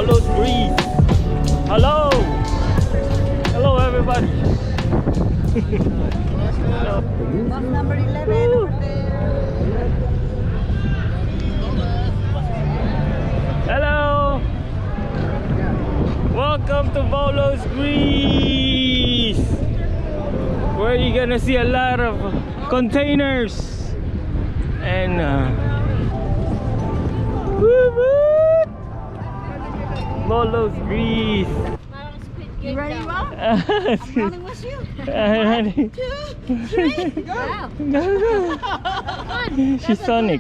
Volos Greece. Hello! Hello everybody! Box number 11 over there. Hello! Welcome to Volos Greece! Where you're gonna see a lot of containers and Volos Greece. You ready, Mom? I'm running with you. 1, 2, 3, go! Go. She's Sonic.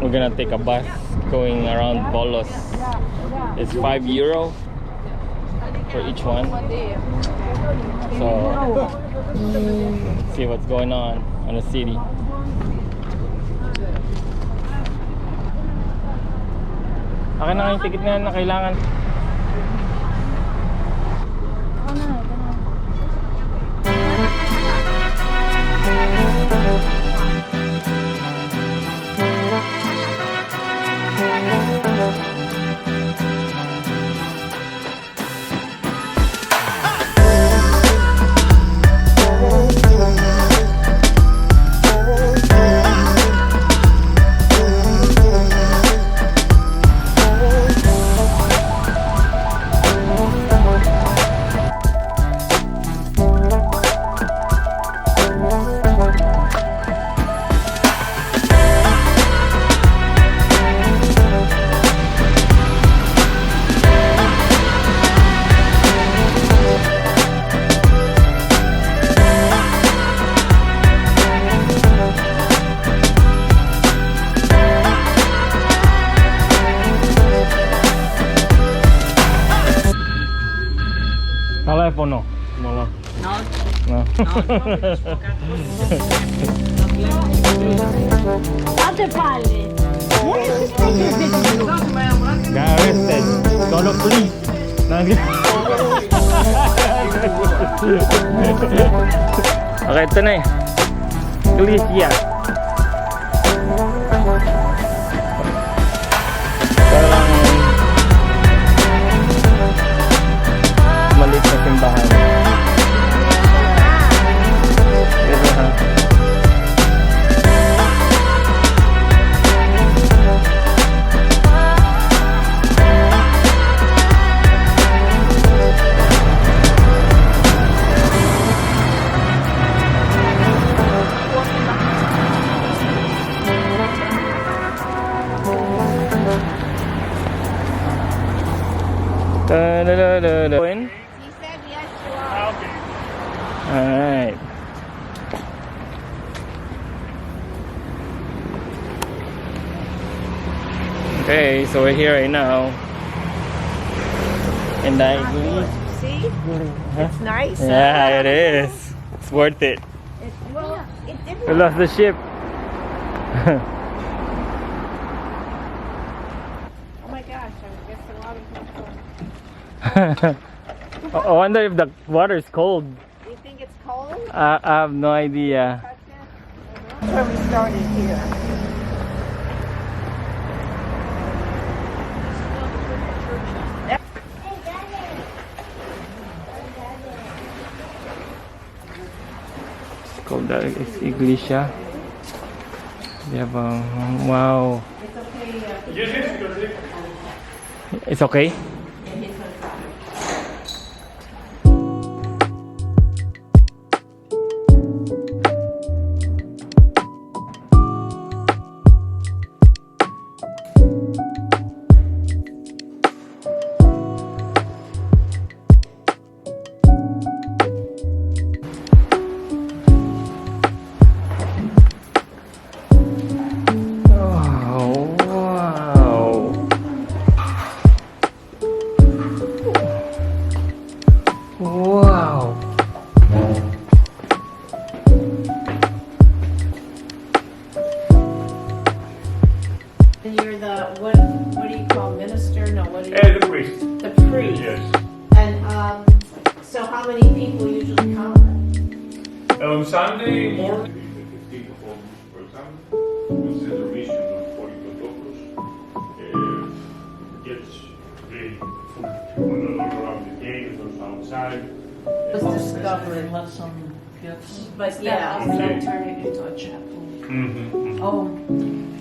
We're gonna take a bus going around Volos. It's €5 for each one. So see what's going on the city. Akin na yung ticket na kailangan. Telefono. No. No. Altre palle. Got arrested. Call the police. Okay, ito na eh. Galicia. Parang maliit na simbahan. Ito ha. When? He said yes, you are. Okay. Alright. Okay, so we're here right now. And I agree. See? It's nice. Yeah, it is. It's worth it. Well, it didn't. We lost the ship. Oh my gosh, I guess a lot of people. I wonder if the water is cold. Do you think it's cold? I have no idea. Touch it? That's where we started here. It's called the Iglesia. They have a wow. It's okay. Wow. And you're the what do you call minister? No, what do you? The priest. The priest. Yes. And so how many people usually come? On Sunday morning, the 15th of August, for example, we celebrate of 40 Protocos. When I look around the gate, there's outside. Let's discover and left some gifts. But yeah, Okay. They'll turn it into a chapel. Mm-hmm. Oh,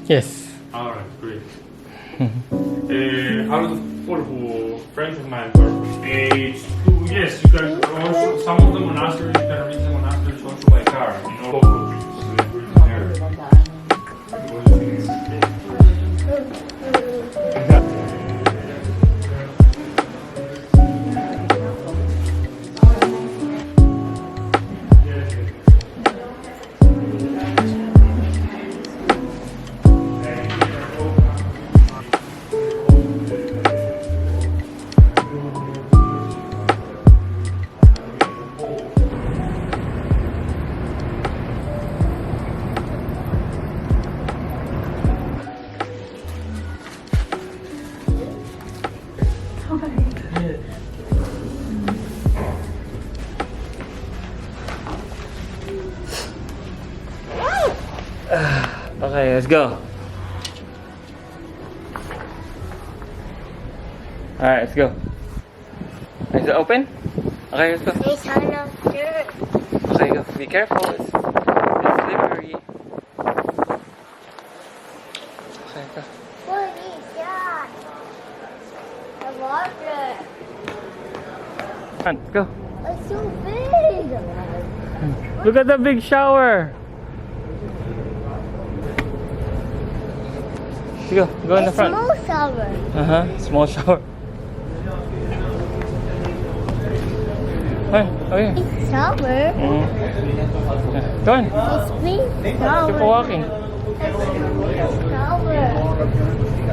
Yes. All right, great. How is for friends of mine are age? Yes, you can also some of the monasteries you can reach the monasteries also by car. You know, Volos Greece, Okay, let's go. Alright, let's go. Is it open? Okay, let's go. It's on the dirt. Okay, go. Be careful. It's slippery. Okay, go. What is that? The water. Come on, go. It's so big. Look at the big shower. Go in the It's front. small shower. Small shower. Hey, okay. It's shower. Go on. It's big Keep shower. walking. It's shower.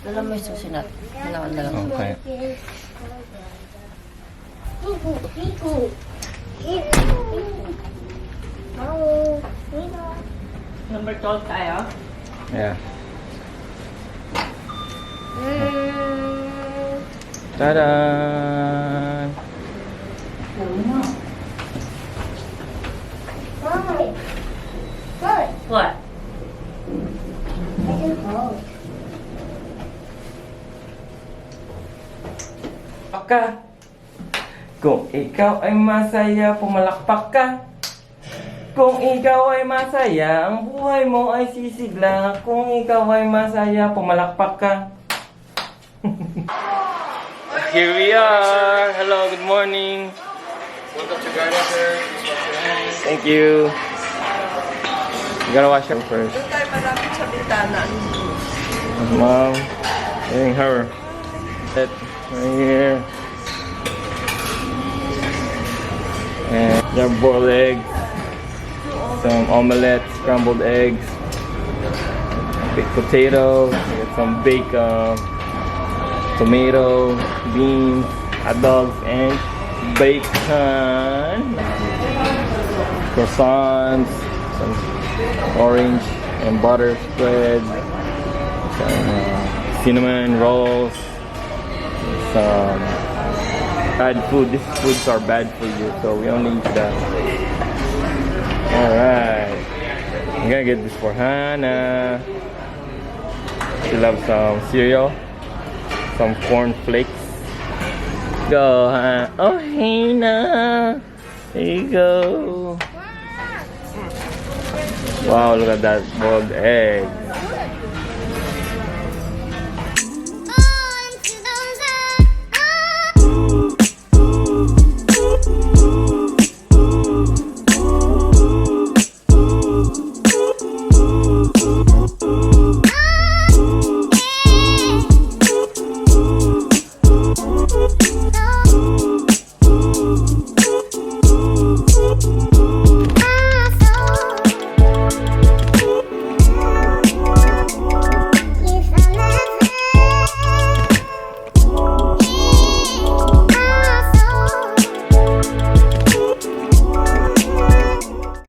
alam mo yung susunod. Kailangan na lang. Okay. Number 12 tayo. Yeah. Ta-da! What? Ka. Kung ikaw ay masaya, pumalakpak ka. Kung ikaw ay masaya, ang buhay mo ay sisigla. Kung ikaw ay masaya, pumalakpak ka. Here we are. Hello, good morning. Welcome to garden, sir. Thank you. You gotta wash her first. Doon tayo malapit sa bintana. Mom, getting her. That right here. And there are boiled eggs, some omelette, scrambled eggs, baked potato, we got some baked tomato, beans, hot dogs, and bacon, croissants, some orange and butter spread, some cinnamon rolls, some bad food. These foods are bad for you, so we only eat that. Alright. I'm gonna get this for Hannah. She loves some cereal, some corn flakes. Go, huh? Oh, Hannah. There you go. Wow, look at that boiled egg.